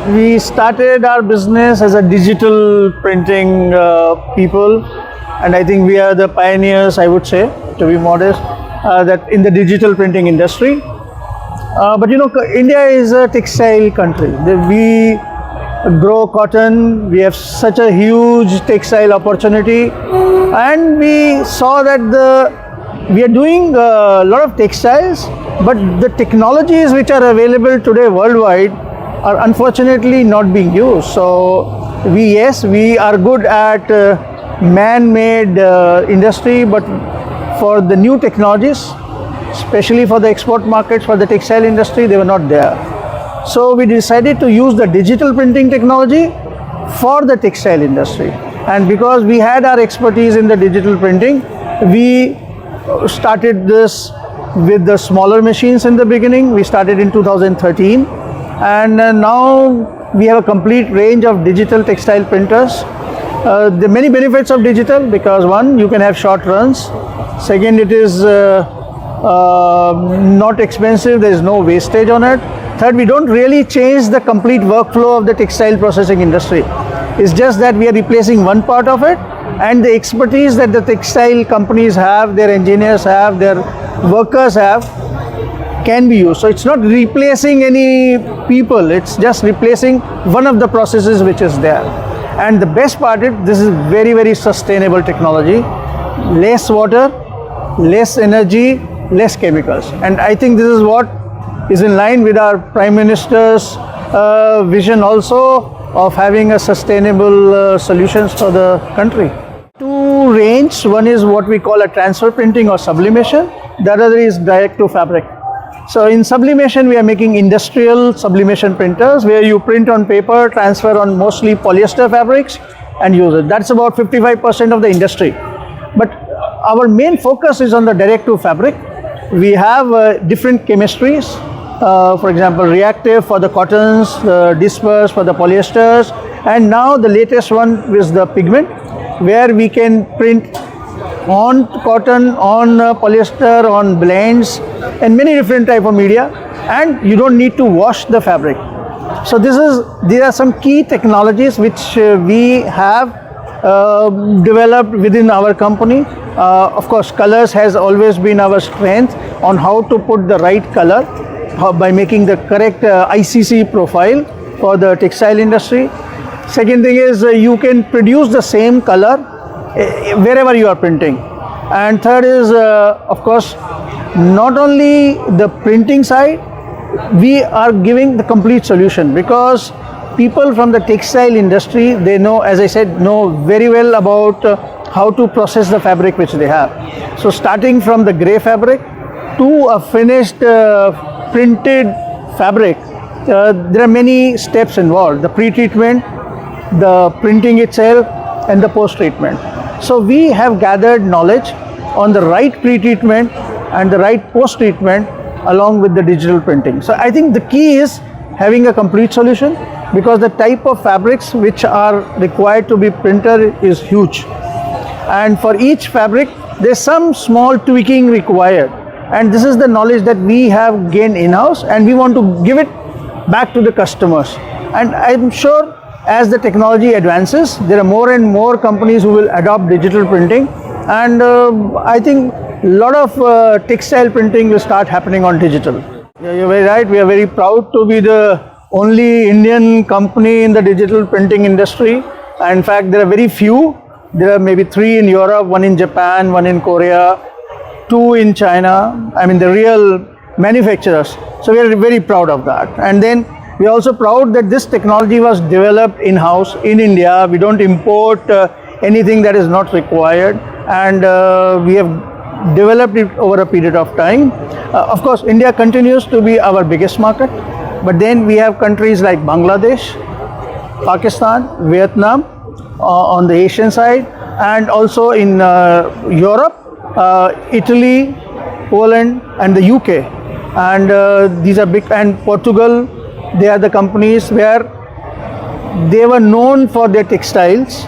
We started our business as a digital printing people, and I think we are the pioneers, I would say, to be modest, that in the digital printing industry. But you know, India is a textile country. We grow cotton, we have such a huge textile opportunity, and we saw that we are doing a lot of textiles, but the technologies which are available today worldwide are unfortunately not being used. So we are good at man-made industry, but for the new technologies, especially for the export markets, for the textile industry, they were not there. So we decided to use the digital printing technology for the textile industry. And because we had our expertise in the digital printing, we started this with the smaller machines in the beginning. We started in 2013, and now we have a complete range of digital textile printers. There are many benefits of digital because one, you can have short runs. Second, it is not expensive, there is no wastage on it. Third, we don't really change the complete workflow of the textile processing industry. It's just that we are replacing one part of it, and the expertise that the textile companies have, their engineers have, their workers have, can be used. So it's not replacing any people, it's just replacing one of the processes which is there. And the best part is, this is very, very sustainable technology. Less water, less energy, less chemicals. And I think this is what is in line with our Prime Minister's vision also of having a sustainable solutions for the country. Two ranges, one is what we call a transfer printing or sublimation, the other is direct to fabric. So in sublimation, we are making industrial sublimation printers where you print on paper, transfer on mostly polyester fabrics and use it. That's about 55% of the industry. But our main focus is on the direct to fabric. We have different chemistries. For example, reactive for the cottons, disperse for the polyesters, and now the latest one is the pigment, where we can print on cotton, on polyester, on blends, and many different type of media, and you don't need to wash the fabric. So these are some key technologies which we have developed within our company. Of course, colors has always been our strength on how to put the right color by making the correct ICC profile for the textile industry. Second thing is you can produce the same color wherever you are printing. And third is, of course, not only the printing side, we are giving the complete solution, because people from the textile industry, they know, as I said, know very well about how to process the fabric which they have. So starting from the gray fabric to a finished printed fabric, there are many steps involved: the pre-treatment, the printing itself, and the post-treatment. So we have gathered knowledge on the right pre-treatment and the right post-treatment along with the digital printing. So I think the key is having a complete solution, because the type of fabrics which are required to be printed is huge. And for each fabric, there's some small tweaking required. And this is the knowledge that we have gained in-house, and we want to give it back to the customers. And I'm sure as the technology advances, there are more and more companies who will adopt digital printing, and I think a lot of textile printing will start happening on digital. Yeah, you're very right. We are very proud to be the only Indian company in the digital printing industry. In fact, there are very few. There are maybe 3 in Europe, 1 in Japan, 1 in Korea, 2 in China. I mean, the real manufacturers. So we are very proud of that. And then we are also proud that this technology was developed in-house in India. We don't import anything that is not required, and we have developed it over a period of time. Of course, India continues to be our biggest market, but then we have countries like Bangladesh, Pakistan, Vietnam on the Asian side, and also in Europe, Italy, Poland, and the UK. And these are big, and Portugal. They are the companies where they were known for their textiles,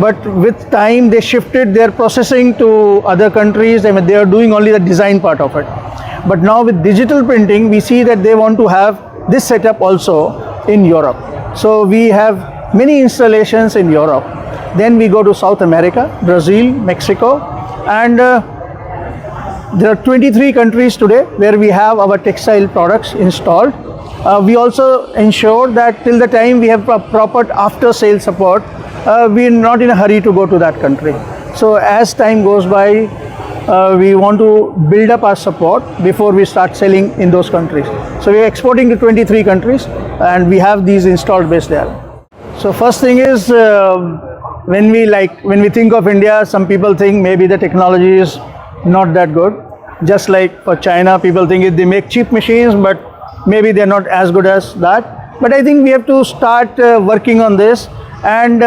but with time they shifted their processing to other countries. I mean, they are doing only the design part of it. But now with digital printing, we see that they want to have this setup also in Europe. So we have many installations in Europe. Then we go to South America, Brazil, Mexico, and there are 23 countries today where we have our textile products installed. We also ensure that till the time we have proper after-sale support, we are not in a hurry to go to that country. So as time goes by, we want to build up our support before we start selling in those countries. So we are exporting to 23 countries and we have these installed base there. So first thing is, when we think of India, some people think maybe the technology is not that good. Just like for China, people think they make cheap machines, but maybe they're not as good as that. But I think we have to start working on this, and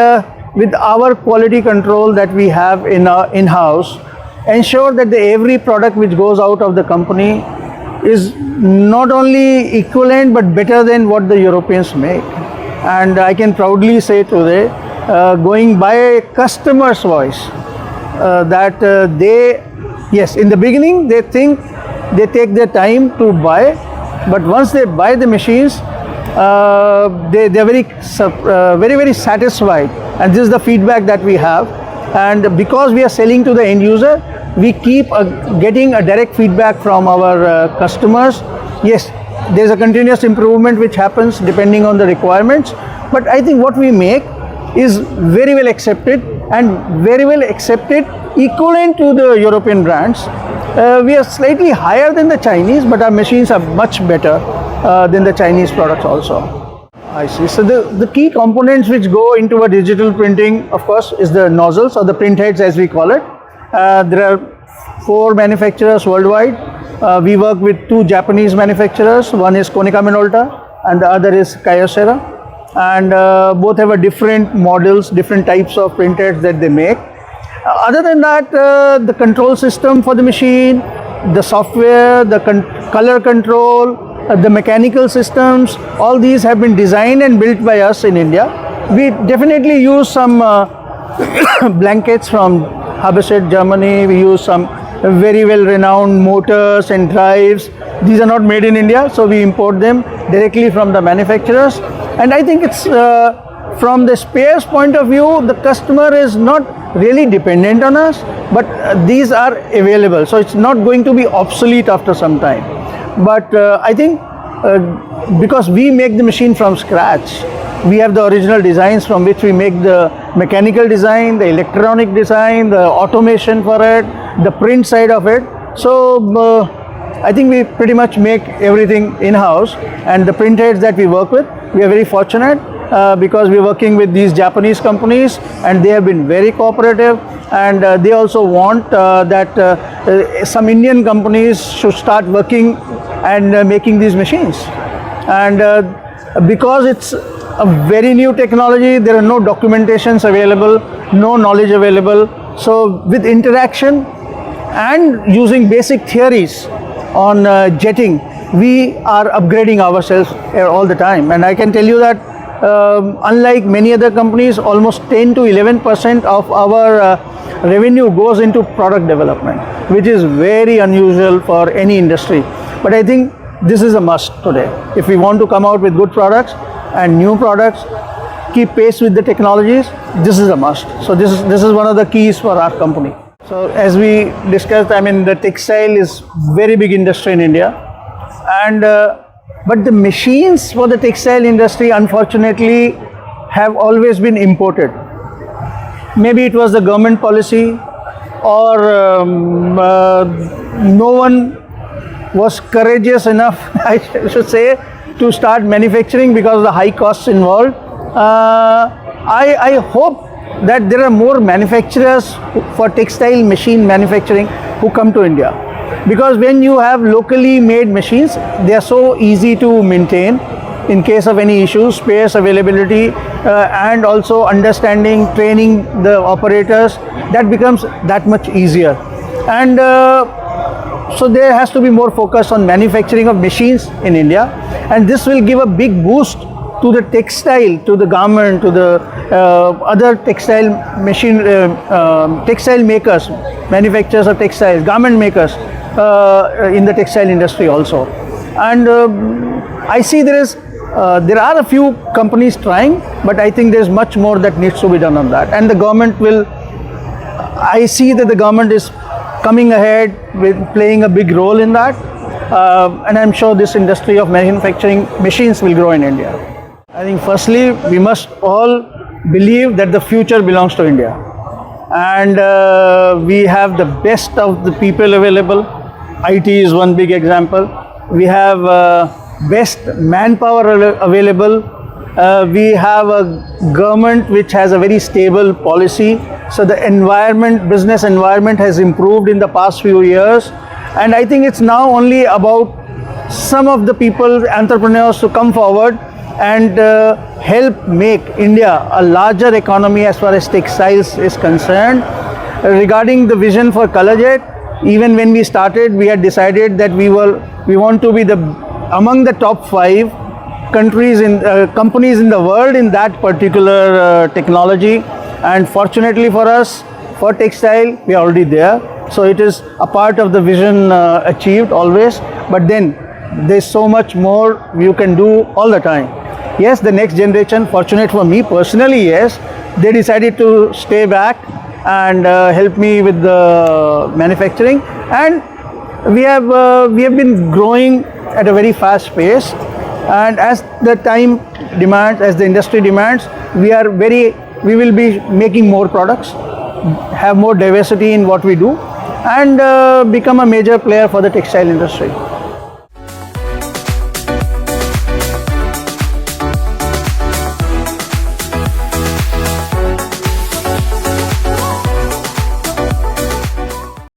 with our quality control that we have in-house, ensure that every product which goes out of the company is not only equivalent but better than what the Europeans make. And I can proudly say today, going by a customer's voice, that yes, in the beginning they think they take their time to buy, but once they buy the machines, they're very satisfied, and this is the feedback that we have. And because we are selling to the end user, we keep getting a direct feedback from our customers. Yes, there's a continuous improvement which happens depending on the requirements, but I think what we make is very well accepted, and very well accepted equivalent to the European brands. We are slightly higher than the Chinese, but our machines are much better than the Chinese products also. I see. So the key components which go into a digital printing, of course, is the nozzles or the print heads as we call it. There are 4 manufacturers worldwide. We work with 2 Japanese manufacturers. One is Konica Minolta and the other is Kyocera. And both have a different models, different types of print heads that they make. Other than that, the control system for the machine, the software, the color control, the mechanical systems, all these have been designed and built by us in India. We definitely use some blankets from Haberset, Germany. We use some very well renowned motors and drives. These are not made in India, so we import them directly from the manufacturers. And I think it's from the spares point of view, the customer is not really dependent on us, but these are available, so it's not going to be obsolete after some time. But I think because we make the machine from scratch, we have the original designs from which we make the mechanical design, the electronic design, the automation for it, the print side of it. So I think we pretty much make everything in-house, and the print heads that we work with, we are very fortunate because we are working with these Japanese companies, and they have been very cooperative, and they also want that some Indian companies should start working and making these machines. And because it's a very new technology, there are no documentations available, no knowledge available. So with interaction and using basic theories on jetting, we are upgrading ourselves all the time. And I can tell you that unlike many other companies, almost 10 to 11% of our revenue goes into product development, which is very unusual for any industry. But I think this is a must today. If we want to come out with good products and new products, keep pace with the technologies, this is a must. So this is one of the keys for our company. So as we discussed, I mean, the textile is very big industry in India, and but the machines for the textile industry, unfortunately, have always been imported. Maybe it was the government policy, or no one was courageous enough, I should say, to start manufacturing because of the high costs involved. I hope that there are more manufacturers for textile machine manufacturing who come to India, because when you have locally made machines, they are so easy to maintain in case of any issues, spares availability, and also understanding, training the operators, that becomes that much easier. And so there has to be more focus on manufacturing of machines in India, and this will give a big boost to the textile, to the garment, to the other textile machine, textile makers, manufacturers of textiles, garment makers in the textile industry also. And I see there is There are a few companies trying, but I think there's much more that needs to be done on that. And the government will, I see that the government is coming ahead with playing a big role in that. And I'm sure this industry of manufacturing machines will grow in India. I think firstly, we must all believe that the future belongs to India. And we have the best of the people available. IT is one big example. We have best manpower available. We have a government which has a very stable policy. So the environment, business environment has improved in the past few years. And I think it's now only about some of the people, entrepreneurs, to come forward and help make India a larger economy as far as textiles is concerned. Regarding the vision for Colorjet, even when we started, we had decided that we want to be among the top 5 countries companies in the world in that particular technology. And fortunately for us, for textile, we are already there. So it is a part of the vision achieved always. But then there's so much more you can do all the time. Yes, the next generation, fortunate for me personally, yes, they decided to stay back and help me with the manufacturing. And we have been growing at a very fast pace. And as the time demands, as the industry demands, we will be making more products, have more diversity in what we do, and become a major player for the textile industry.